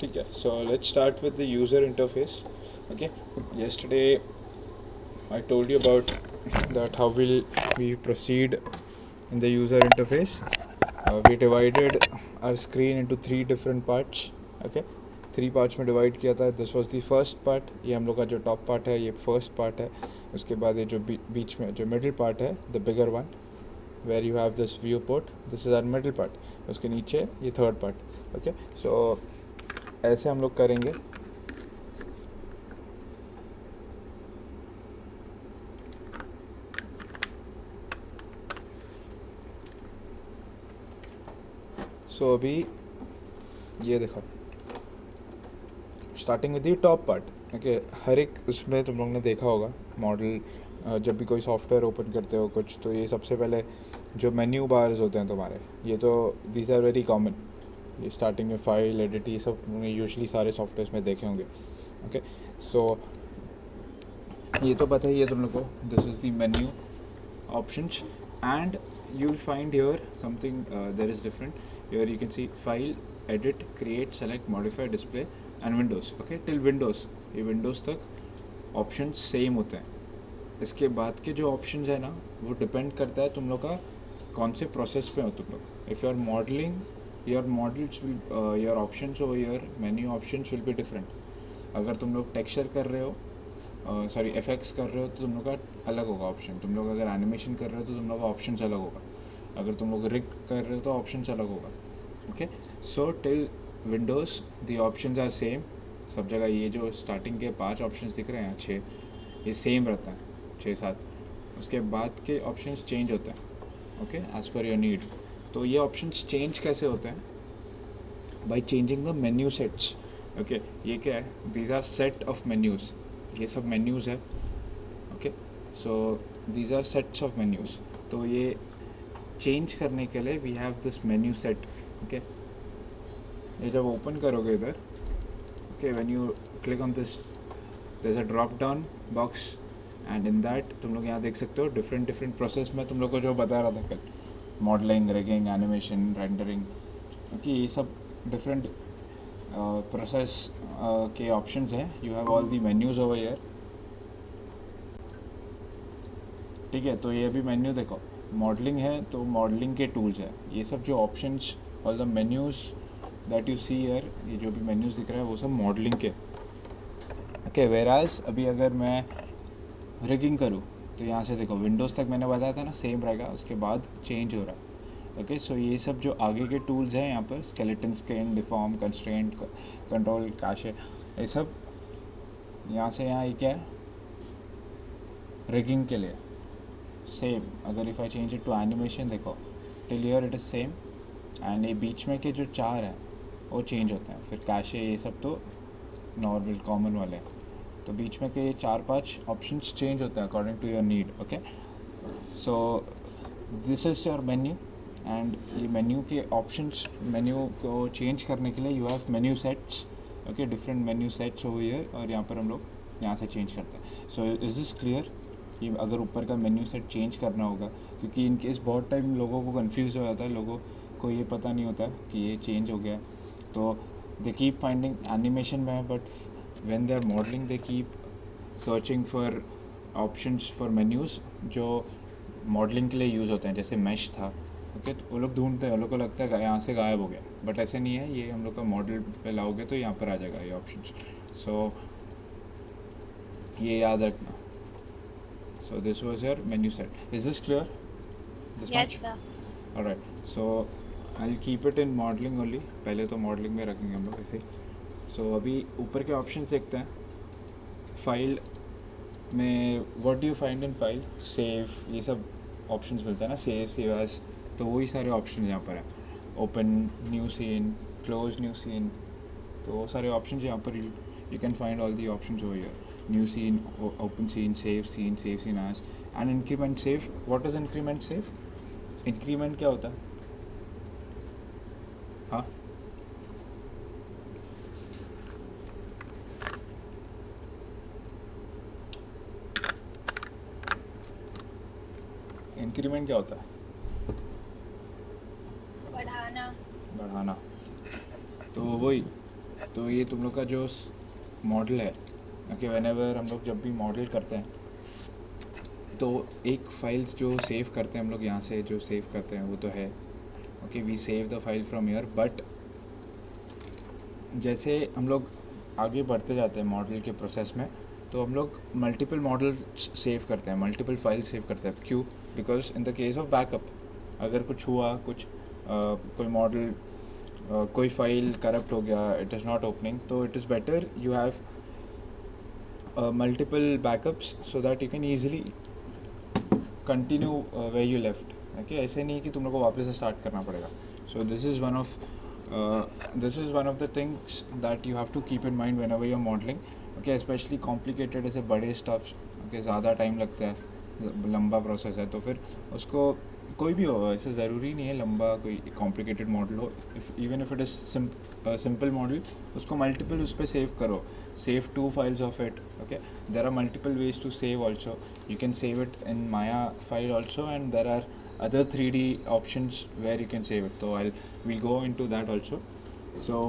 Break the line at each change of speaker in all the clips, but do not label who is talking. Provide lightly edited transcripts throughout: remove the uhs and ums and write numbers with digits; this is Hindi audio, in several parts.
ठीक है, so let's start with the user interface. Okay, yesterday I told you about that how will we proceed in the user interface. We divided our screen into three different parts. Okay, three parts में डिवाइड किया था. This was the first part. ये हम लोग का जो टॉप पार्ट है ये फर्स्ट पार्ट है. उसके बाद ये जो बीच में जो मिडिल पार्ट है, the bigger one, where you have this view port, this is our middle part. उसके नीचे ये थर्ड पार्ट. ओके, सो ऐसे हम लोग करेंगे. सो अभी ये देखो, starting with the top part. Okay, हर एक उसमें तुम लोग ने देखा होगा मॉडल, जब भी कोई सॉफ्टवेयर ओपन करते हो कुछ, तो ये सबसे पहले जो मेन्यू बार्स होते हैं तुम्हारे, ये तो दीज आर वेरी कॉमन. ये स्टार्टिंग में फाइल एडिट ये सब यूजली सारे सॉफ्टवेयर में देखे होंगे. ओके, सो ये तो पता ही है तुम लोग को. This is the menu options, and you'll find here something there is different. Here you can see file, edit, create, select, modify, display and windows. Okay, till windows, ये windows तक options same होते हैं. इसके बाद के जो options है ना, वो depend करता है तुम लोग का कौन से process पे हो तुम लोग. If you are modeling, your models will your options over here, menu options will be different. अगर तुम लोग टेक्सचर कर रहे हो, सॉरी एफेक्ट्स कर रहे हो, तो तुम लोग का अलग होगा ऑप्शन. तुम लोग अगर एनिमेशन कर रहे हो तो तुम लोग का ऑप्शन अलग होगा. अगर तुम लोग रिग कर रहे हो तो ऑप्शन अलग होगा. Okay, so till Windows the options are same सब जगह. ये जो स्टार्टिंग के 5 ऑप्शंस दिख रहे हैं, 6, ये सेम रहता है, 6-7. उसके बाद के ऑप्शंस चेंज होते हैं. Okay, as per your need. तो ये ऑप्शंस चेंज कैसे होते हैं? By changing the menu sets. Okay, ये क्या है? These are set of menus. ये सब मेन्यूज़ है. Okay, so these are sets of menus. तो ये चेंज करने के लिए we have this menu set. Okay, ये जब ओपन करोगे इधर, okay, when you click on this there is a drop down box, and in that तुम लोग यहाँ देख सकते हो डिफरेंट प्रोसेस में तुम लोग को जो बता रहा था कल, modelling, rigging, animation, rendering. Okay, ये सब डिफरेंट प्रोसेस के ऑप्शंस हैं. You have all the menus over here. ठीक है, तो ये अभी मेन्यू देखो, मॉडलिंग है तो मॉडलिंग के टूल्स है. ये सब जो options, all the menus that you see here, ये जो भी मेन्यूज़ दिख रहा है वो सब मॉडलिंग के. ओके, वेराज अभी अगर मैं रिगिंग करूँ तो यहाँ से देखो विंडोज़ तक मैंने बताया था ना सेम रहेगा, उसके बाद चेंज हो रहा है. ओके, सो ये सब जो आगे के टूल्स हैं यहाँ पर, skeleton, scan, deform, constraint, control, cache, ये सब यहाँ से यहाँ ये क्या है, रिगिंग के लिए सेम. अगर if I change it to animation, देखो till here it is same, and ये बीच में के जो 4 हैं वो चेंज होते हैं. फिर कैशे ये सब तो नॉर्मल कॉमन वाले हैं. तो बीच में के ये 4-5 ऑप्शंस चेंज होते हैं according to your need. Okay, so this is your menu. And ये मेन्यू के ऑप्शंस, मेन्यू को चेंज करने के लिए you have menu sets. Okay, different menu sets हो हियर, और यहाँ पर हम लोग यहाँ से चेंज करते हैं. So is this clear? ये अगर ऊपर का मेन्यू सेट चेंज करना होगा, क्योंकि इन केस बहुत टाइम लोगों को कंफ्यूज हो जाता है, लोगों को ये पता नहीं होता कि ये चेंज हो गया. तो दे कीप फाइंडिंग एनिमेशन में, but when they are modelling they keep searching for options for menus जो मॉडलिंग के लिए यूज़ होते हैं, जैसे मैश था. ओके, तो वो लोग ढूंढते हैं, वो लोग को लगता है यहाँ से गायब हो गया, बट ऐसे नहीं है. ये हम लोग का मॉडल पे लाओगे तो यहाँ पर आ जाएगा ये ऑप्शन. सो ये याद रखना. So this was your menu set. Is this clear? This
Yes,
much?
sir.
Alright. So I'll keep it in modeling only. पहले तो modeling में रखेंगे हम लोग ऐसे. So अभी ऊपर के options देखते हैं. File में what do you find in file? Save, ये सब options मिलता है ना, save, save as. तो वही सारे options यहाँ पर हैं. Open new scene, close new scene. तो वो सारे options यहाँ पर you can find all the options over here. New scene, open scene, save scene as, and increment save. What is increment save? Increment क्या होता है? हाँ, इंक्रीमेंट क्या होता है?
बढ़ाना.
बढ़ाना. तो वही तो ये तुम लोग का जो मॉडल है, ओके, व्हेनेवर हम लोग जब भी मॉडल करते हैं तो एक फाइल्स जो सेव करते हैं हम लोग यहाँ से जो सेव करते हैं वो तो है, okay, we save the file from here. But जैसे हम लोग आगे बढ़ते जाते हैं मॉडल के प्रोसेस में, तो हम लोग मल्टीपल मॉडल सेव करते हैं, मल्टीपल फाइल सेव करते हैं। क्यों? Because in the case of backup, अगर कुछ हुआ, कोई मॉडल, कोई फाइल करप्ट हो गया, इट इज़ नॉट ओपनिंग, तो it is better you have multiple backups so that you can easily continue way you left. Okay, ऐसे नहीं कि तुम लोग को वापस से स्टार्ट करना पड़ेगा। So this is one of the things that you have to keep in mind whenever you are modelling. Okay, specially complicated ऐसे बड़े स्टफ्स, ओके, ज़्यादा टाइम लगता है, लंबा प्रोसेस है, तो फिर उसको कोई भी हो, ऐसे ज़रूरी नहीं है लंबा कोई कॉम्प्लिकेटेड मॉडल हो, even if it is simple model, उसको मल्टीपल उस पर सेव करो, save 2 files of it। okay, there are multiple ways to save also, you can save it in Maya file also, and there are other 3D options where you can save it, so we'll go into that also। so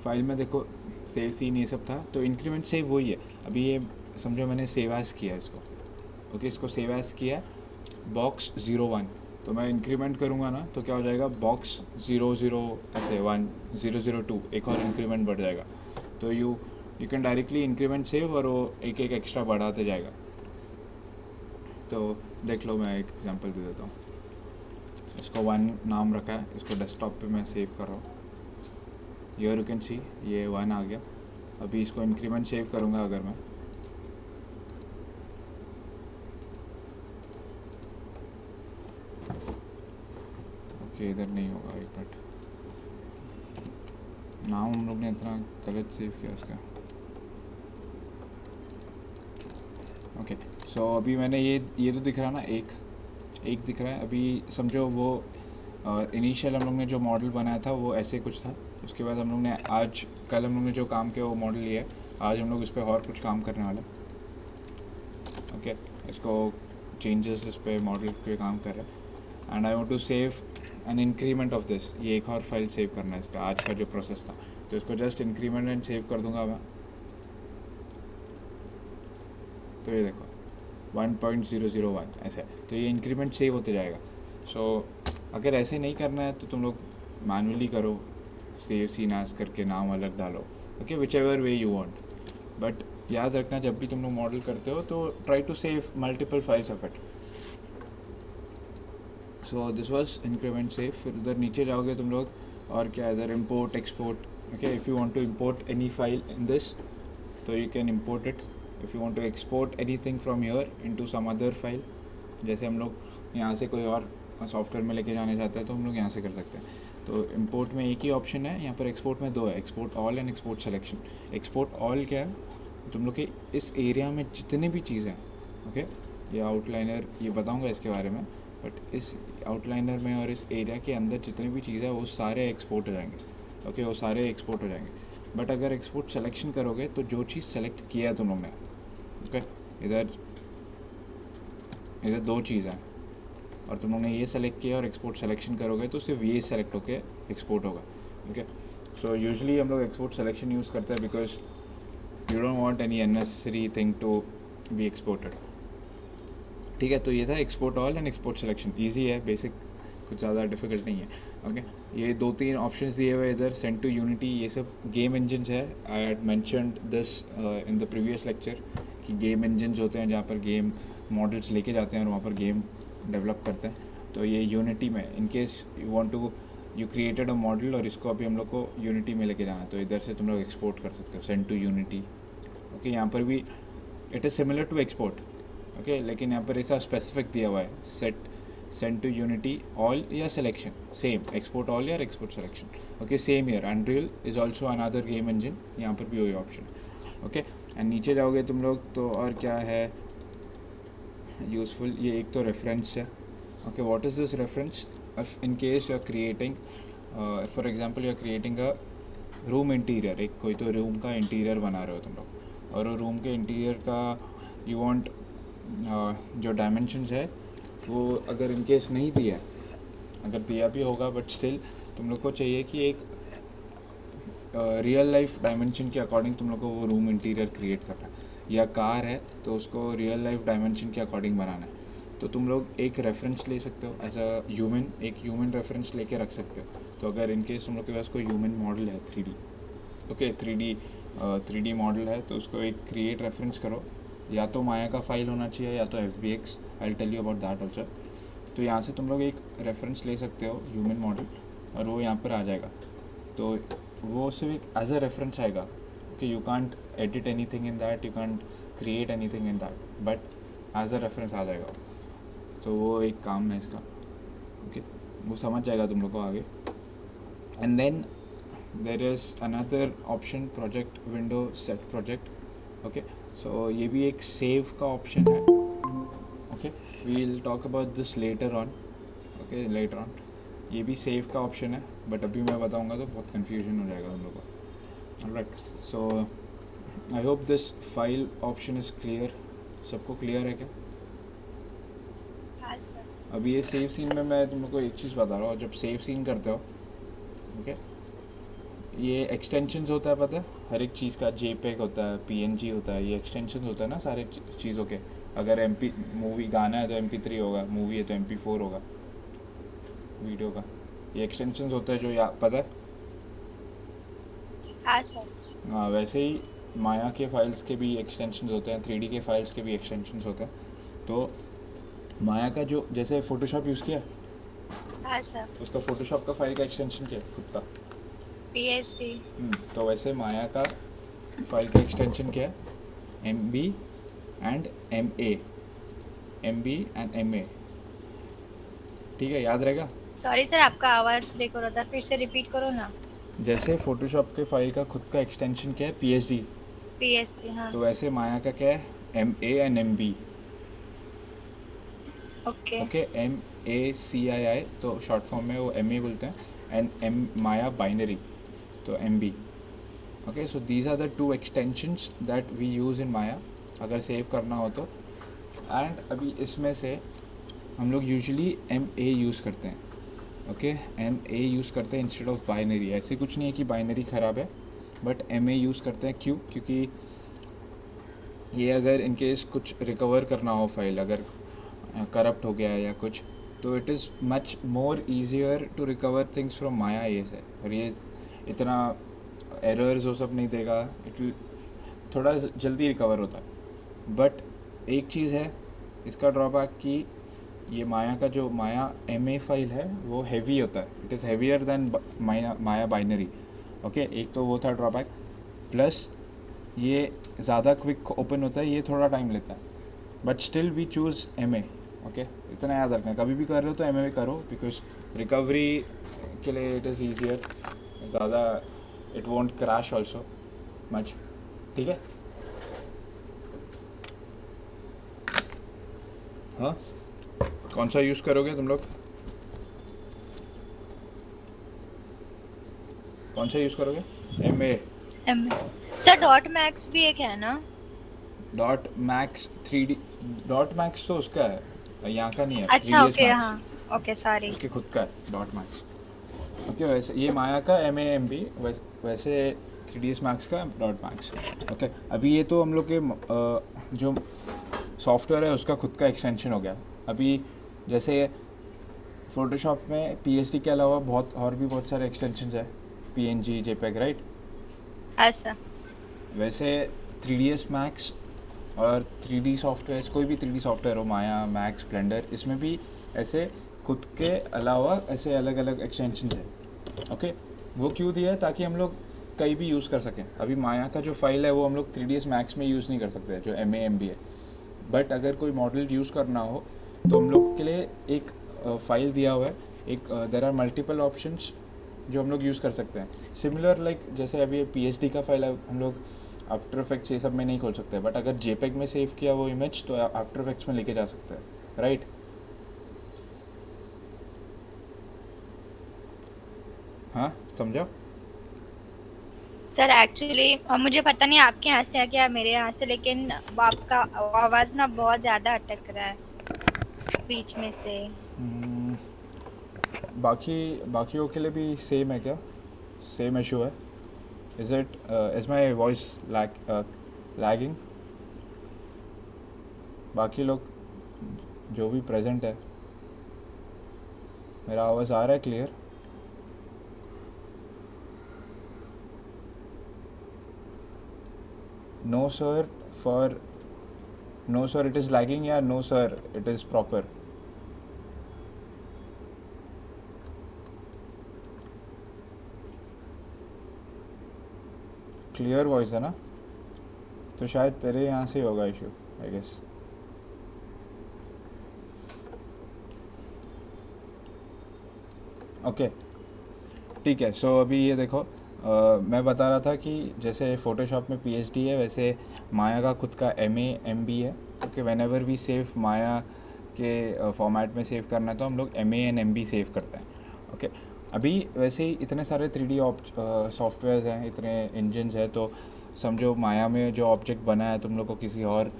file में देखो सेव सीन ये सब था, तो इंक्रीमेंट सेव वही है। अभी ये समझो मैंने सेव एज किया इसको, ओके, इसको सेव एज किया बॉक्स 01, तो मैं इंक्रीमेंट करूँगा ना तो क्या हो जाएगा, बॉक्स 00 ऐसे 1 002 एक और इंक्रीमेंट बढ़ जाएगा। तो you can directly increment save और वो एक एक एक्स्ट्रा बढ़ाते जाएगा। तो देख लो, मैं एक एग्जांपल दे देता हूँ। इसको 1 नाम रखा है, इसको डेस्कटॉप पे मैं सेव कर रहा हूँ, हियर यू कैन सी ये 1 आ गया। अभी इसको इंक्रीमेंट सेव करूँगा अगर मैं, ओके, इधर नहीं होगा, एक मिनट, नाम हम लोग ने इतना गलत सेव किया उसका। ओके, सो अभी मैंने ये तो दिख रहा है ना, एक दिख रहा है। अभी समझो वो इनिशियल हम लोग ने जो मॉडल बनाया था वो ऐसे कुछ था, उसके बाद हम लोग ने कल हम लोग ने जो काम किया वो मॉडल लिया है, आज हम लोग इस पर और कुछ काम करने वाले। ओके, इसको चेंजेस इस पर मॉडल पे काम कर रहे हैं, and I want to save an increment of this, ये एक और फाइल सेव करना है इसका, आज का जो प्रोसेस था, तो इसको जस्ट इंक्रीमेंट एंड सेव कर दूंगा मैं। तो ये देखो 1.001 ऐसे, तो ये इंक्रीमेंट सेव होते जाएगा। सो अगर ऐसे नहीं करना है तो तुम लोग मैनुअली करो, सेव सीन एज करके नाम अलग डालो, okay, which ever way you want. But याद रखना, जब भी तुम लोग मॉडल करते हो तो try to save multiple files of it. So this was increment save. फिर उधर नीचे जाओगे तुम लोग, और क्या इधर import export, okay, if you want to import any file in this तो you can import it. If you want to export anything from here into some other file, जैसे हम लोग यहाँ से कोई और सॉफ्टवेयर में लेके जाने चाहते हैं तो हम लोग यहाँ से कर सकते हैं। तो इंपोर्ट में एक ही ऑप्शन है, यहाँ पर एक्सपोर्ट में 2 है, export all and export selection. Export all क्या है, तुम लोग के इस एरिया में जितने भी चीज़ें हैं, ओके, ये आउटलाइनर ये बताऊँगा इसके बारे में, बट इस आउटलाइनर में और इस एरिया के अंदर जितनी भी चीज़ें हैं वो सारे एक्सपोर्ट हो जाएंगे, ओके, वो सारे एक्सपोर्ट हो जाएंगे। बट अगर एक्सपोर्ट सेलेक्शन करोगे तो जो चीज़ सेलेक्ट किया है तुम लोग ने, ओके, इधर 2 चीज़ हैं और तुम लोग ने ये सेलेक्ट किया और एक्सपोर्ट सेलेक्शन करोगे तो सिर्फ ये सेलेक्ट होके एक्सपोर्ट होगा, ओके। सो यूजुअली हम लोग एक्सपोर्ट सेलेक्शन यूज़ करते हैं because you don't want any unnecessary thing to be exported, ठीक है। तो ये था export all and export selection, easy है, बेसिक, कुछ ज़्यादा डिफिकल्ट नहीं है, ओके। ये 2-3 ऑप्शंस दिए हुए इधर, सेंड टू यूनिटी, ये सब गेम इंजन्स है। I had mentioned this in the previous lecture कि गेम इंजन्स होते हैं जहाँ पर गेम मॉडल्स लेके जाते हैं और वहाँ पर गेम डेवलप करते हैं। तो ये यूनिटी में, in case you want to you created a model और इसको अभी हम लोग को यूनिटी में लेके जाना है, तो इधर से तुम लोग एक्सपोर्ट कर सकते हो, सेंड टू यूनिटी, ओके। यहाँ पर भी it is similar to export, okay, लेकिन यहाँ पर ऐसा स्पेसिफिक दिया हुआ है, सेंड टू यूनिटी ऑल या सिलेक्शन, सेम एक्सपोर्ट ऑल या export selection, okay, same here. Unreal is also another game engine, यहाँ पर भी वही ऑप्शन, ओके। एंड नीचे जाओगे तुम लोग तो और क्या है यूज़फुल, ये एक तो रेफरेंस है, okay. What is this reference? In case you are creating, for example you are creating a room interior, एक कोई तो रूम का इंटीरियर बना रहे हो तुम लोग, और रूम के इंटीरियर का यू वांट जो डायमेंशंस है वो अगर इन केस नहीं दिया, अगर दिया भी होगा बट स्टिल तुम लोग को चाहिए कि एक रियल लाइफ डायमेंशन के अकॉर्डिंग तुम लोग को वो रूम इंटीरियर क्रिएट करना है, या कार है तो उसको रियल लाइफ डायमेंशन के अकॉर्डिंग बनाना है। तो तुम लोग एक रेफरेंस ले सकते हो एज अ ह्यूमन, एक ह्यूमन रेफरेंस लेके रख सकते हो। तो अगर इनकेस तुम लोग के पास कोई ह्यूमन मॉडल है 3D, ओके 3D मॉडल है, तो उसको एक क्रिएट रेफरेंस करो। या तो माया का फाइल होना चाहिए या तो FBX, I will tell you about that also. तो यहाँ से तुम लोग एक रेफरेंस ले सकते हो ह्यूमन मॉडल, और वो यहाँ पर आ जाएगा। तो वो सिर्फ एज अ रेफरेंस आएगा कि you can't edit anything in that, you can't create anything in that, but as a reference आ जाएगा। तो वो एक काम है इसका, ओके वो समझ जाएगा तुम लोग को आगे। And then there is another option, project window set project, okay. So ये भी एक सेव का ऑप्शन है, okay we will talk about this later on, okay later on. ये भी सेव का ऑप्शन है, बट अभी मैं बताऊंगा तो बहुत कन्फ्यूजन हो जाएगा तुम लोग को। Alright, so I hope this file option is clear. सबको क्लियर है क्या?
हाँ सर।
अभी ये सेव सीन में मैं तुम लोग को एक चीज़ बता रहा हूँ। जब सेव सीन करते हो, ओके ये एक्सटेंशंस होता है, पता है हर एक चीज़ का, JPEG होता है, PNG होता है, ये एक्सटेंशंस होता है ना सारे चीज़ों के। अगर मूवी गाना है तो MP3 होगा, मूवी है तो MP4 होगा वीडियो का। ये एक्सटेंशंस होता है जो पता है।
हाँ सर।
हाँ, वैसे ही माया के फाइल्स के भी एक्सटेंशंस होते हैं, 3D के फाइल्स के भी एक्सटेंशंस होते हैं। तो माया का जो, जैसे फ़ोटोशॉप यूज़ किया,
हाँ सर।
उसका फ़ोटोशॉप का फाइल का एक्सटेंशन क्या है खुद का?
PSD।
तो वैसे माया का फाइल का एक्सटेंशन क्या है? MB and MA, MB and MA, ठीक है, याद रहेगा।
सॉरी सर, आपका आवाज़ ब्रेक हो रहा था, फिर से रिपीट करो ना।
जैसे फ़ोटोशॉप के फाइल का खुद का एक्सटेंशन क्या है? PSD।
PSD, हाँ।
तो वैसे माया का क्या है? MA and MB,
okay.
Okay MACII, तो शॉर्ट फॉर्म में वो MA बोलते हैं, एंड माया बाइनरी, तो MB, okay. So these are the two extensions that we use in Maya अगर सेव करना हो तो। एंड अभी इसमें से हम लोग यूजुअली MA यूज़ करते हैं, ओके MA यूज़ करते हैं इंस्टेड ऑफ बाइनरी। ऐसे कुछ नहीं है कि बाइनरी ख़राब है, बट MA यूज़ करते हैं। क्यों? क्योंकि ये अगर इनकेस कुछ रिकवर करना हो फाइल, अगर करप्ट हो गया है या कुछ, तो it is much more easier to recover things from Maya ये से। और ये इतना एरर्स वो सब नहीं देगा, इट विल थोड़ा जल्दी रिकवर होता है। बट एक चीज़ है इसका ड्रॉबैक कि ये माया का जो माया MA फाइल है वो हैवी होता है, it is heavier than Maya binary, okay. एक तो वो था ड्रॉबैक, प्लस ये ज़्यादा क्विक ओपन होता है, ये थोड़ा टाइम लेता है, but still we choose MA, okay. इतना याद रखना, कभी भी कर रहे हो तो MA करो, बिकॉज रिकवरी के लिए इट इज़ ईजियर, ज़्यादा it won't crash also much, ठीक है। हाँ, कौन सा यूज़ करोगे तुम लोग? कौन सा यूज़ करोगे? MA।
सर डॉट मैक्स भी एक है ना?
Dot max 3D, dot max तो उसका है, यहाँ का नहीं है,
अच्छा
3ds
ओके,
मैक्स
हाँ ओके सॉरी।
उसके खुद का है डॉट मैक्स, ओके। वैसे ये माया का MA MB, वैसे 3ds मैक्स का डॉट मैक्स, ओके। अभी ये तो हम लोग के जो सॉफ्टवेयर है उसका खुद का एक्सटेंशन हो गया। अभी जैसे फ़ोटोशॉप में PSD के अलावा बहुत सारे एक्सटेंशंस है, PNG, JPEG, राइट।
हाँ सर।
वैसे 3ds मैक्स और 3D सॉफ्टवेयर, कोई भी 3D सॉफ्टवेयर हो, माया, मैक्स, ब्लेंडर, इसमें भी ऐसे खुद के अलावा ऐसे अलग अलग एक्सटेंशंस है, ओके। वो क्यों दिया है? ताकि हम लोग कहीं भी यूज़ कर सकें। अभी माया का जो फाइल है वो हम लोग 3ds मैक्स में यूज़ नहीं कर सकते, जो MA MB है। बट अगर कोई मॉडल यूज़ करना हो तो हम लोग के लिए एक फ़ाइल दिया हुआ है, एक देर आर मल्टीपल ऑप्शंस जो हम लोग यूज़ कर सकते हैं। सिमिलर लाइक जैसे अभी PSD का फाइल है, हम लोग आफ्टर इफेक्ट्स ये सब में नहीं खोल सकते, बट अगर JPEG में सेव किया वो इमेज तो आफ्टर इफेक्ट्स में लेके जा सकते हैं, राइट। हाँ, समझो।
सर एक्चुअली मुझे पता नहीं आपके यहाँ से है क्या मेरे यहाँ से, लेकिन आपका आवाज़ ना बहुत ज़्यादा अटक रहा है बीच में से।
बाकियों के लिए भी सेम है क्या? सेम इशू है? Is my voice lagging? बाकी लोग जो भी प्रेजेंट है, मेरा आवाज़ आ रहा है clear? No sir for no sir it is lagging, या no sir it is proper? Clear voice है ना? तो शायद तेरे यहाँ से ही होगा इशू, आई गेस। ओके ठीक है। सो अभी ये देखो, मैं बता रहा था कि जैसे फ़ोटोशॉप में पीएचडी है, वैसे माया का खुद का एमए एमबी है। Okay, whenever we save Maya के फॉर्मेट में सेव करना है तो हम लोग एमए एंड एमबी सेव करते हैं। ओके, अभी वैसे ही इतने सारे 3D सॉफ्टवेयर्स हैं, इतने इंजन्स हैं, तो समझो माया में जो ऑब्जेक्ट बना है तुम लोग को किसी और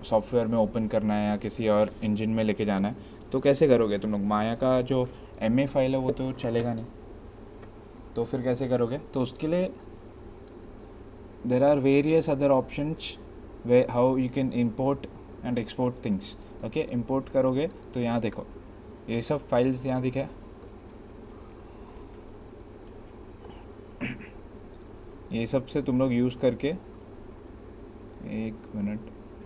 सॉफ्टवेयर में ओपन करना है या किसी और इंजन में लेके जाना है, तो कैसे करोगे तुम लोग? माया का जो एमए फाइल है वो तो चलेगा नहीं, तो फिर कैसे करोगे? तो उसके लिए there are various other options way how you can import and export things. Okay, import करोगे तो यहाँ देखो, ये सब फाइल्स यहाँ दिखे, ये सब से तुम लोग यूज़ करके, एक मिनट,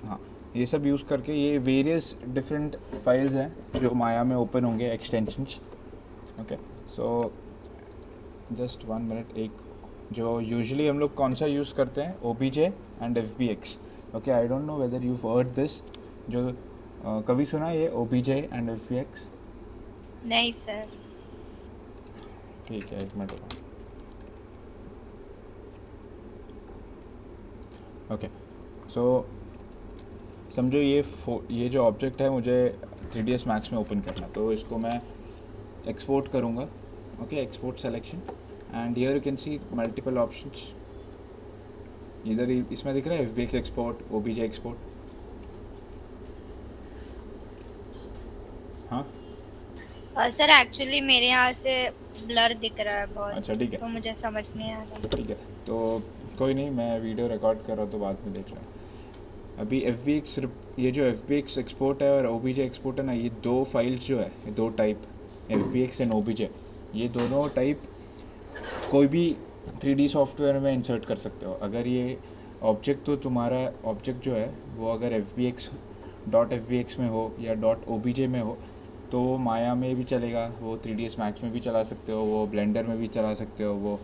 हाँ, ये सब यूज़ करके ये वेरियस डिफरेंट फाइल्स हैं जो माया में ओपन होंगे, extensions. Okay, so just 1 minute. एक जो यूजुअली हम लोग कौन सा यूज़ करते हैं, OBJ and FBX। Okay, I don't know whether you heard this, जो कभी सुना ये OBJ एंड FBX?
नहीं सर।
ठीक है, एक मिनट रुको। ओके, सो समझो ये जो ऑब्जेक्ट है मुझे 3ds Max में ओपन करना, तो इसको मैं एक्सपोर्ट करूँगा। Okay, export selection, and here you can see multiple options. इधर इसमें दिख रहा है FBX एक्सपोर्ट, OBJ एक्सपोर्ट। हाँ
सर एक्चुअली मेरे यहाँ से ब्लर दिख रहा है बहुत,
अच्छा ठीक है,
तो मुझे समझ नहीं आ रहा।
ठीक है, तो कोई नहीं, मैं वीडियो रिकॉर्ड कर रहा हूँ तो बाद में देख रहा हूँ। अभी FBX, ये जो FBX एक्सपोर्ट है और OBJ एक्सपोर्ट है ना, ये दो फाइल्स जो है, ये दो टाइप, FBX एंड OBJ, ये दोनों टाइप कोई भी 3D सॉफ्टवेयर में इंसर्ट कर सकते हो। अगर ये ऑब्जेक्ट, तो तुम्हारा ऑब्जेक्ट जो है वो अगर FBX में हो या .OBJ में हो, तो वो माया में भी चलेगा, वो 3ds Max में भी चला सकते हो, वो ब्लेंडर में भी चला सकते हो, वो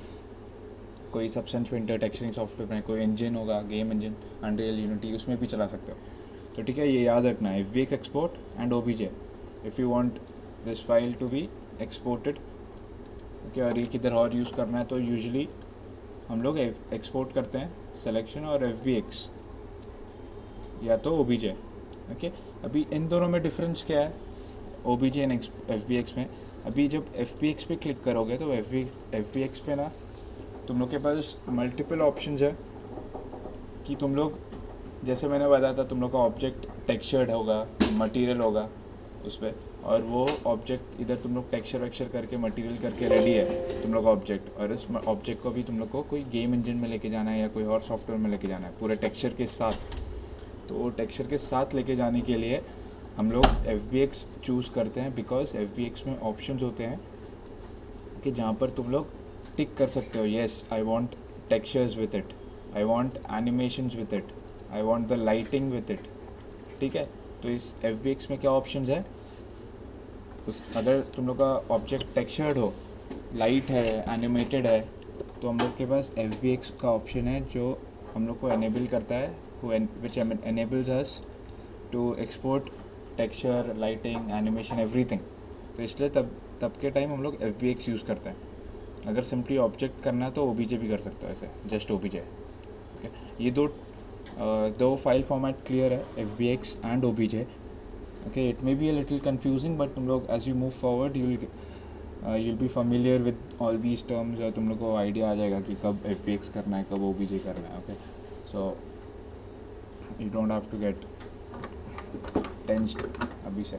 कोई सब्सटेंस पेंटर टेक्सचरिंग सॉफ्टवेयर में कोई इंजन होगा, गेम इंजन, अनरियल यूनिटी, उसमें भी चला सकते हो। तो ठीक है, ये याद रखना है, FBX export and OBJ if you want this file to be exported. Okay, और ये किधर और यूज़ करना है, तो यूजुअली हम लोग एक्सपोर्ट करते हैं सिलेक्शन और FBX या तो OBJ। ओके, अभी इन दोनों में डिफरेंस क्या है OBJ एंड FBX में? अभी जब FBX पे क्लिक करोगे तो FBX पे ना तुम लोग के पास मल्टीपल ऑप्शंस है कि तुम लोग, जैसे मैंने बताया था, तुम लोग का ऑब्जेक्ट टेक्सचर्ड होगा, मटेरियल होगा उस पर, और वो ऑब्जेक्ट इधर तुम लोग टेक्सचर वेक्चर करके मटेरियल करके रेडी है तुम लोग का ऑब्जेक्ट, और इस ऑब्जेक्ट को भी तुम लोग को कोई गेम इंजन में लेके जाना है या कोई और सॉफ्टवेयर में लेके जाना है पूरे टेक्सचर के साथ। तो वो टेक्सचर के साथ लेके जाने के लिए हम लोग FBX चूज़ करते हैं, बिकॉज FBX में ऑप्शंस होते हैं कि जहाँ पर तुम लोग टिक कर सकते हो, yes I want textures with it, I want animations with it, I want the lighting with it. ठीक है, तो इस FBX में क्या ऑप्शंस है, अगर तुम लोग का ऑब्जेक्ट टेक्सचर्ड हो, लाइट है, एनिमेटेड है, तो हम लोग के पास FBX का ऑप्शन है जो हम लोग को एनेबल करता है, which enables us to export texture, lighting, animation, everything. तो इसलिए तब के टाइम हम लोग FBX यूज़ करते हैं। अगर सिंपली ऑब्जेक्ट करना है तो OBJ भी कर सकते हो, ऐसे जस्ट OBJ। ओके, ये दो फाइल फॉर्मेट क्लियर है, FBX and OBJ। Okay, it may be a little confusing, but तुम लोग as you move forward you'll be familiar with all these terms, और तुम लोग को आइडिया आ जाएगा कि कब FBX करना है, कब OBJ करना है। Okay, so you don't have to get tensed अभी से।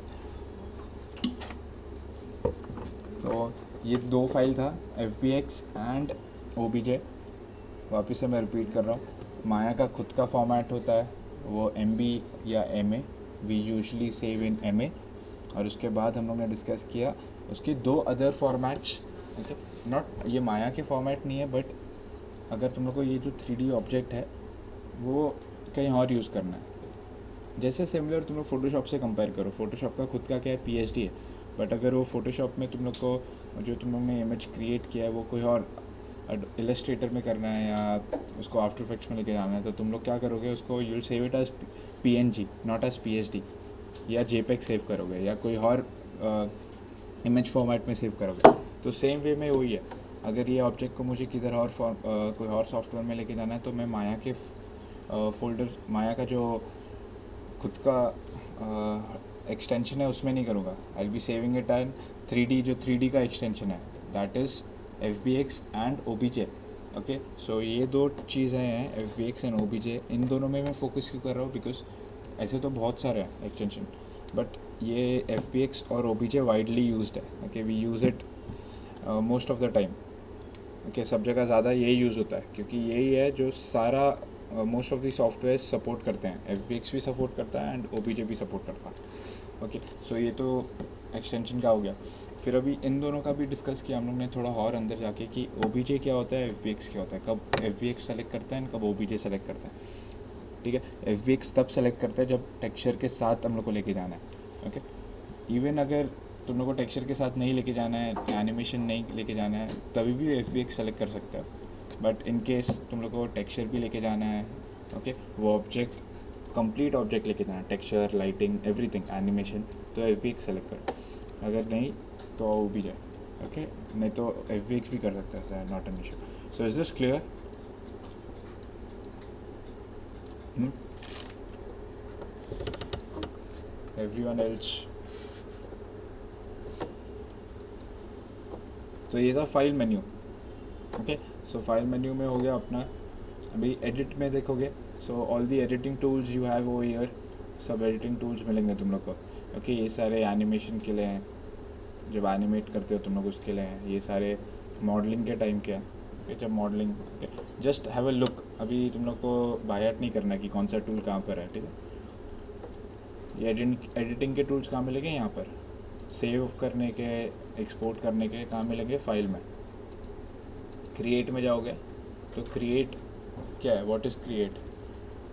तो ये दो फाइल था, FBX एंड OBJ। वापस से मैं रिपीट कर रहा हूँ, माया का खुद का फॉर्मेट होता है, वो MB या MA, we usually save in MA। और उसके बाद हम लोग ने डिस्कस किया उसके 2 अदर फॉर्मेट्स। ओके, नॉट ये माया के फॉर्मेट नहीं है, बट अगर तुम लोग को ये जो 3D ऑब्जेक्ट है वो कहीं और यूज़ करना है, जैसे सिमिलर तुम लोग फोटोशॉप से कंपेयर करो, फोटोशॉप का खुद का क्या है, PSD है, बट अगर वो फोटोशॉप में तुम लोग को जो तुम लोग ने इमेज क्रिएट किया है वो कोई और इलस्ट्रेटर में करना है या उसको आफ्टर इफेक्ट्स में लेके जाना है, तो तुम लोग क्या करोगे, उसको you will save it as PNG not as PSD, या JPEG सेव करोगे या कोई और इमेज फॉर्मेट में सेव करोगे। तो सेम वे में वही है, अगर ये ऑब्जेक्ट को मुझे किधर और कोई और सॉफ्टवेयर में लेके जाना है तो मैं माया के फोल्डर, माया का जो खुद का एक्सटेंशन है उसमें नहीं करूँगा, I will be saving it and 3D, जो 3D का एक्सटेंशन है that is FBX and OBJ। Okay, so ये 2 चीज़ें हैं, FBX एंड OBJ। इन दोनों में मैं फोकस क्यों कर रहा हूँ, बिकॉज ऐसे तो बहुत सारे हैं एक्सटेंशन, बट ये FBX और OBJ वाइडली यूज्ड है। Okay, we use it most of the time. Okay, सब जगह ज़्यादा यही यूज़ होता है क्योंकि यही है जो सारा most of the software support करते हैं। FBX भी सपोर्ट करता है एंड OBJ भी सपोर्ट करता है। ओके, सो ये तो एक्सटेंशन का हो गया। फिर अभी इन दोनों का भी डिस्कस किया हम लोग ने थोड़ा और अंदर जाके कि OBJ क्या होता है, FBX क्या होता है, कब FBX सेलेक्ट करता है एंड कब OBJ सेलेक्ट करता है। ठीक है, FBX तब सेलेक्ट करता है जब टेक्सचर के साथ हम लोग को लेके जाना है। ओके, इवन अगर तुम लोग को टेक्सचर के साथ नहीं लेके जाना है, एनिमेशन नहीं लेके जाना है, तभी भी FBX सेलेक्ट कर सकते हो। बट इन केस तुम लोग को टेक्सचर भी लेके जाना है, ओके, वो ऑब्जेक्ट कंप्लीट ऑब्जेक्ट लेके जाना है, टेक्सचर, लाइटिंग, एवरीथिंग, एनिमेशन, तो FBX सेलेक्ट करो। अगर नहीं तो OBJ। ओके, नहीं तो FBX भी कर सकते हैं, not an issue. So is this clear? Everyone else? तो ये था फाइल मेन्यू। ओके, सो फाइल मेन्यू में हो गया अपना। अभी एडिट में देखोगे, so all the editing tools you have over here, सब एडिटिंग टूल्स मिलेंगे तुम लोग को। ओके, ये सारे एनिमेशन के लिए हैं, जब एनिमेट करते हो तुम लोग उसके लिए हैं। ये सारे मॉडलिंग के टाइम के हैं। ओके, जब modelling, just have a look. अभी तुम लोग को बायट नहीं करना कि कौन सा टूल कहाँ पर है, ठीक है। ये एडिटिंग के टूल्स कहाँ मिलेंगे, यहाँ पर। सेव करने के, एक्सपोर्ट करने के कहाँ मिलेंगे, फाइल में। क्रिएट में जाओगे तो क्रिएट क्या है, what is create?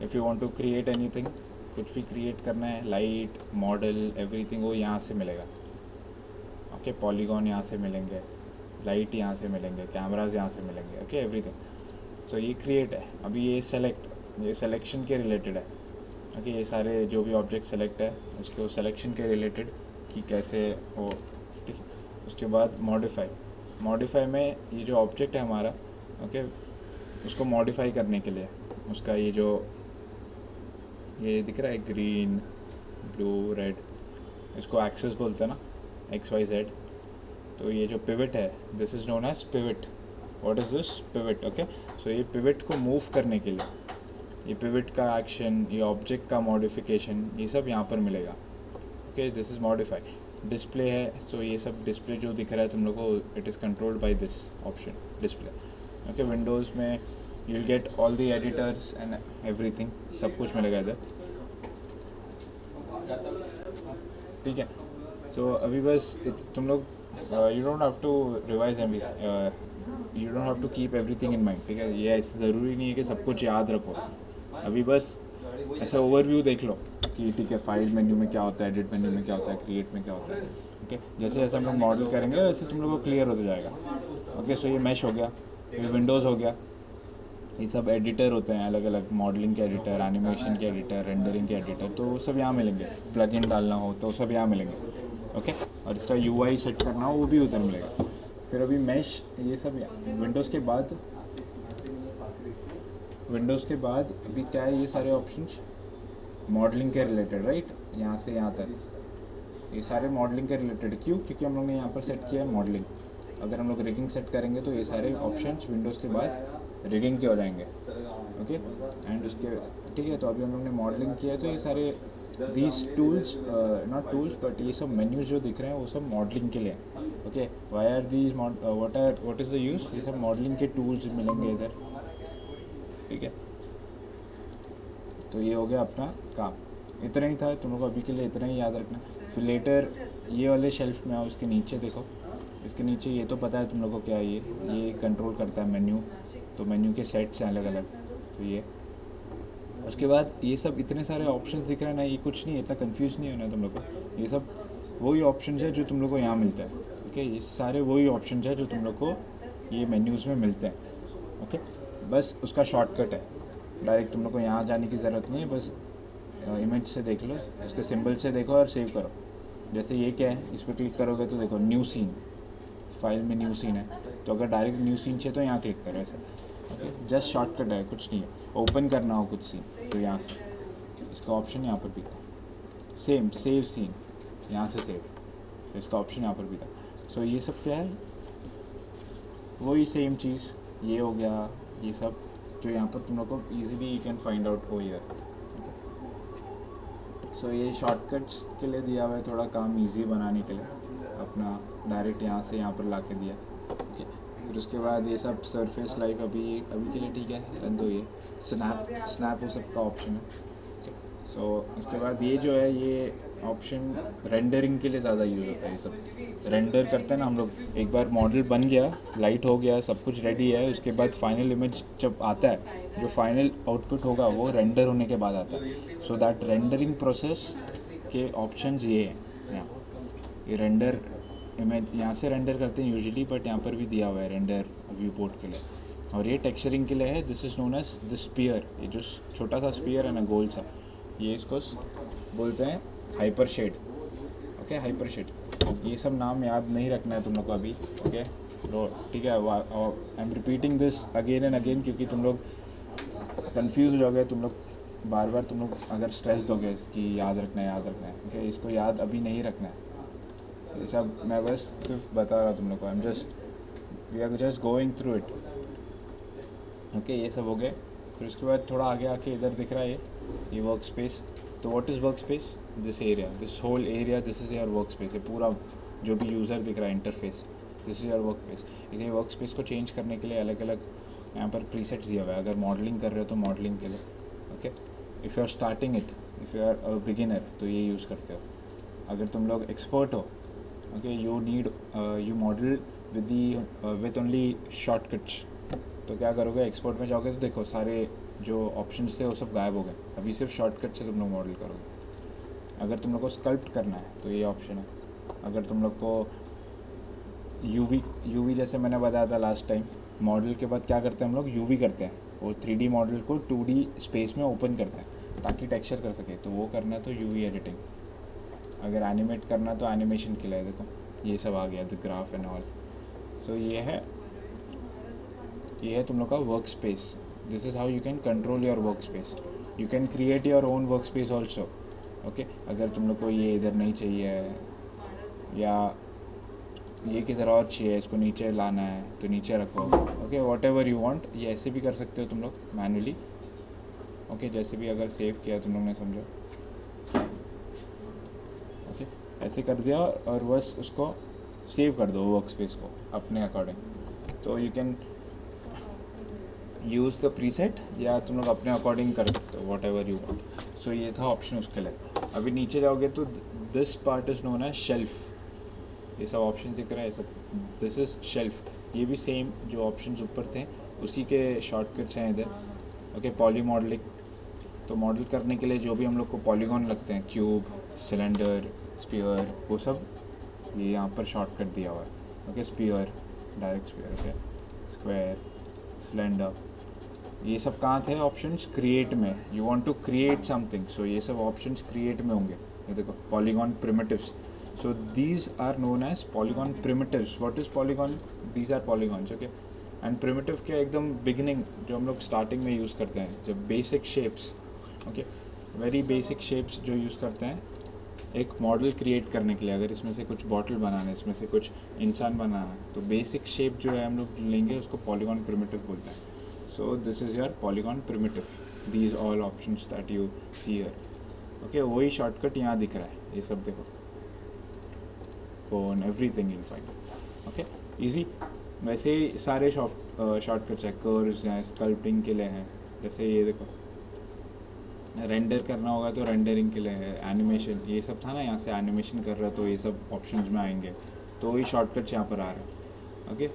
If you want to create anything, कुछ भी क्रिएट करना है, लाइट, मॉडल, एवरीथिंग, वो यहाँ से मिलेगा। ओके, पॉलीगॉन यहाँ से मिलेंगे, लाइट यहाँ से मिलेंगे, कैमराज यहाँ से मिलेंगे, ओके, एवरीथिंग। सो ये क्रिएट है। अभी ये सेलेक्ट, ये सिलेक्शन के रिलेटेड है। ओके, ये सारे जो भी ऑब्जेक्ट सेलेक्ट है उसको सिलेक्शन के रिलेटेड कि कैसे वो, ठीक है। उसके बाद मॉडिफाई में ये जो ऑब्जेक्ट है हमारा, ओके, उसको मॉडिफाई करने के लिए उसका ये जो ये दिख रहा है ग्रीन, ब्लू, रेड, इसको एक्सेस बोलते हैं ना, XYZ। तो ये जो पिवट है, this is known as pivot. What is this? Pivot. Okay, so ये पिवट को मूव करने के लिए, ये पिवट का एक्शन, ये ऑब्जेक्ट का मॉडिफिकेशन, ये सब यहाँ पर मिलेगा। Okay, this is modify. Display है, सो ये सब डिस्प्ले जो दिख रहा है तुम लोग को, it is controlled by this option, display. Okay, windows में you will get all the editors and everything, सब कुछ मिलेगा इधर, ठीक है। सो अभी बस तुम लोग you don't have to revise you don't have to keep everything in mind, ठीक है। ये ऐसे ज़रूरी नहीं है कि सब कुछ याद रखो। अभी बस ऐसा ओवरव्यू देख लो कि ठीक है, फाइल मेन्यू में क्या होता है, एडिट मेन्यू में क्या होता है, क्रिएट में क्या होता है। ओके, जैसे जैसे हम लोग मॉडल करेंगे वैसे तुम लोग को क्लियर होता जाएगा। ओके, सो ये मैश हो गया, ये विंडोज़ हो गया, ये सब एडिटर होते हैं अलग अलग, मॉडलिंग के एडिटर, एनिमेशन के एडिटर, रेंडरिंग के एडिटर, तो वो सब यहाँ मिलेंगे। प्लगइन डालना हो तो सब यहाँ मिलेंगे। ओके, और इसका UI सेट करना हो वो भी उधर मिलेगा। फिर अभी मैश, ये सब विंडोज़ के बाद अभी क्या है, ये सारे ऑप्शंस मॉडलिंग के रिलेटेड, राइट, यहाँ से यहाँ तक ये सारे मॉडलिंग के रिलेटेड। क्यों? क्योंकि हम लोग ने यहाँ पर सेट किया है मॉडलिंग। अगर हम लोग रिगिंग सेट करेंगे तो ये सारे ऑप्शंस विंडोज़ के बाद रिगिंग के हो जाएंगे। ओके, एंड उसके, ठीक है। तो अभी हम लोग ने मॉडलिंग किया है, तो ये सारे these tools, not tools but ये सब मेन्यूज जो दिख रहे हैं वो सब मॉडलिंग के लिए हैं। Okay, why are these what is the use? ये सब मॉडलिंग के टूल्स मिलेंगे इधर। ठीक है, तो ये हो गया अपना काम, इतना ही था तुम लोग को अभी के लिए, इतना ही याद रखना। फिर लेटर ये वाले शेल्फ में आओ, उसके नीचे देखो, इसके नीचे ये तो पता है तुम लोग को क्या है, ये कंट्रोल करता है मेन्यू, तो मेन्यू के सेट्स हैं अलग अलग, तो ये उसके बाद ये सब इतने सारे ऑप्शंस दिख रहे हैं ना, ये कुछ नहीं है, इतना कंफ्यूज नहीं होना तुम लोग को, ये सब वही ऑप्शंस है जो तुम लोग को यहाँ मिलता है। ओके, ये सारे वही ऑप्शंस है जो तुम लोग को ये मेन्यूज़ में मिलते हैं। ओके, बस उसका शॉर्टकट है, डायरेक्ट तुम लोग को यहाँ जाने की ज़रूरत नहीं है, बस इमेज से देख लो, उसके सिंबल से देखो और सेव करो। जैसे ये क्या है, इस पर क्लिक करोगे तो देखो न्यू सीन, फाइल में न्यू सीन है, तो अगर डायरेक्ट न्यू सीन चाहिए तो यहाँ क्लिक करो ऐसे। ओके, जस्ट शॉर्टकट है, कुछ नहीं है। ओपन करना हो कुछ सीन तो यहाँ से इसका ऑप्शन यहाँ पर भी था, सेम सेव सीन, यहाँ से सेव, तो इसका ऑप्शन यहाँ पर भी था। सो ये सब क्या है, वही सेम चीज़, ये हो गया, ये सब जो यहाँ पर तुम लोग को easily you can find out हो ईयर। सो ये शॉर्टकट्स के लिए दिया हुआ है, थोड़ा काम इजी बनाने के लिए, अपना डायरेक्ट यहाँ से यहाँ पर ला के दिया। ओके, फिर उसके बाद ये सब सरफेस लाइफ अभी के लिए ठीक है, रन दो। ये स्नैप वो सब का ऑप्शन है। सो उसके बाद ये जो है, ये ऑप्शन रेंडरिंग के लिए ज़्यादा यूज़ होता है। ये सब रेंडर करते हैं ना हम लोग, एक बार मॉडल बन गया, लाइट हो गया, सब कुछ रेडी है, उसके बाद फाइनल इमेज जब आता है, जो फाइनल आउटपुट होगा वो रेंडर होने के बाद आता है। सो दैट रेंडरिंग प्रोसेस के ऑप्शंस ये हैं यहाँ, ये रेंडर इमेज यहाँ से रेंडर करते हैं यूजुअली, बट यहाँ पर भी दिया हुआ है रेंडर व्यू पोर्ट के लिए। और ये टेक्सचरिंग के लिए है, this is known as the sphere, ये जो छोटा सा स्पीयर है ना, गोल सा, ये इसको बोलते हैं Hypershade. Okay, Hypershade, ये सब नाम याद नहीं रखना है तुम लोग को अभी। ओके, तो ठीक है, I am repeating this again and again, क्योंकि तुम लोग कंफ्यूज हो जाओगे, तुम लोग बार बार तुम लोग अगर स्ट्रेस दोगे कि याद रखना है, याद रखना है। ओके, इसको याद अभी नहीं रखना है, ये सब मैं बस सिर्फ बता रहा हूँ तुम लोग को, we are just going through it. Okay, ये सब हो गए। फिर उसके बाद थोड़ा आगे आके इधर दिख रहा है ये वर्क स्पेस। तो what is workspace, this area, this whole area, this is your workspace. ये पूरा जो भी यूज़र दिख रहा है interface, this is your workspace. इसे वर्क स्पेस को चेंज करने के लिए अलग अलग यहाँ पर प्रीसेट्स दिया हुआ है। अगर मॉडलिंग कर रहे हो तो मॉडलिंग के लिए, okay, if you are starting it, if you are a beginner तो ये यूज़ करते हो। अगर तुम लोग एक्सपर्ट हो, okay, you need you model with only shortcuts, तो क्या करोगे, एक्सपोर्ट में जाओगे तो देखो सारे जो ऑप्शंस थे वो सब गायब हो गए, अभी सिर्फ शॉर्टकट से तुम लोग मॉडल करोगे। अगर तुम लोग को स्कल्प्ट करना है तो ये ऑप्शन है। अगर तुम लोग को यूवी जैसे मैंने बताया था लास्ट टाइम, मॉडल के बाद क्या करते हैं हम लोग, यूवी करते हैं, वो 3D मॉडल को 2D स्पेस में ओपन करते हैं ताकि टेक्सचर कर सके, तो वो करना है तो यूवी एडिटिंग। अगर एनिमेट करना तो एनिमेशन के लिए देखो ये सब आ गया, द ग्राफ एंड ऑल। सो ये है तुम लोग का work space. This is how you can control your work space. You can create your own work space also. Okay, अगर तुम लोग को ये इधर नहीं चाहिए या ये किधर और चाहिए, इसको नीचे लाना है तो नीचे रखो। Okay, what ever you want, ये ऐसे भी कर सकते हो तुम लोग मैनुअली। ओके, जैसे भी अगर सेव किया तुम लोग ने, समझो, ओके, ऐसे कर दिया और बस उसको सेव कर दो वर्क स्पेस को अपने अकॉर्डिंग। तो you can use the preset, या तुम लोग अपने अकॉर्डिंग कर सकते हो whatever you want. So ये था ऑप्शन उसके लिए। अभी नीचे जाओगे तो this part is known as shelf. ये सब ऑप्शन दिख रहा है, सब दिस इज़ शेल्फ। ये भी सेम जो ऑप्शंस ऊपर थे उसी के शॉर्टकट्स हैं इधर। ओके, पॉली मॉडलिंग, तो मॉडल करने के लिए जो भी हम लोग को पॉलीगॉन लगते हैं, क्यूब, सिलेंडर, स्फीयर, वो सब ये यहाँ पर शॉर्टकट दिया हुआ है। Okay, sphere, direct sphere, okay, square, cylinder, ये सब कहाँ थे ऑप्शंस, क्रिएट में। You want to create something, so ये सब ऑप्शंस क्रिएट में होंगे। ये देखो, polygon primitives, so these are known as polygon primitives. What is polygon, these are polygons. Okay, and primitive के एकदम बिगिनिंग जो हम लोग स्टार्टिंग में यूज़ करते हैं, जब basic shapes, okay, very basic shapes जो यूज़ करते हैं एक मॉडल क्रिएट करने के लिए। अगर इसमें से कुछ बॉटल बनाना है, इसमें से कुछ इंसान बनाना है, तो बेसिक शेप जो है हम लोग लेंगे, उसको पॉलीगॉन प्रिमिटिव बोलते हैं। सो this is your polygon primitive, these all options that you see here. Okay, वही शॉर्टकट यहाँ दिख रहा है, ये सब देखो, phone, everything in final. Okay, easy. वैसे ही सारे शॉर्टकट्स हैं, कर्व्स हैं, स्कल्पटिंग के लिए हैं, जैसे ये देखो, रेंडर करना होगा तो रेंडरिंग के लिए है, एनिमेशन ये सब था ना, यहाँ से एनिमेशन कर रहा तो ये सब ऑप्शंस में आएंगे, तो ये शॉर्टकट्स यहाँ पर आ रहे हैं। ओके,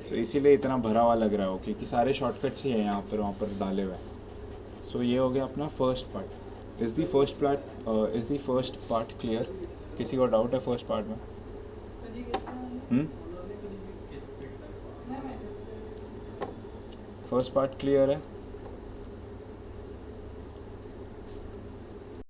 सो इसीलिए इतना भरा हुआ लग रहा हो, क्योंकि सारे शॉर्टकट्स ही हैं यहाँ पर वहाँ पर डाले हुए हैं। सो ये हो गया अपना first part. Is the first part clear? किसी को डाउट है फर्स्ट पार्ट में? फर्स्ट पार्ट क्लियर है?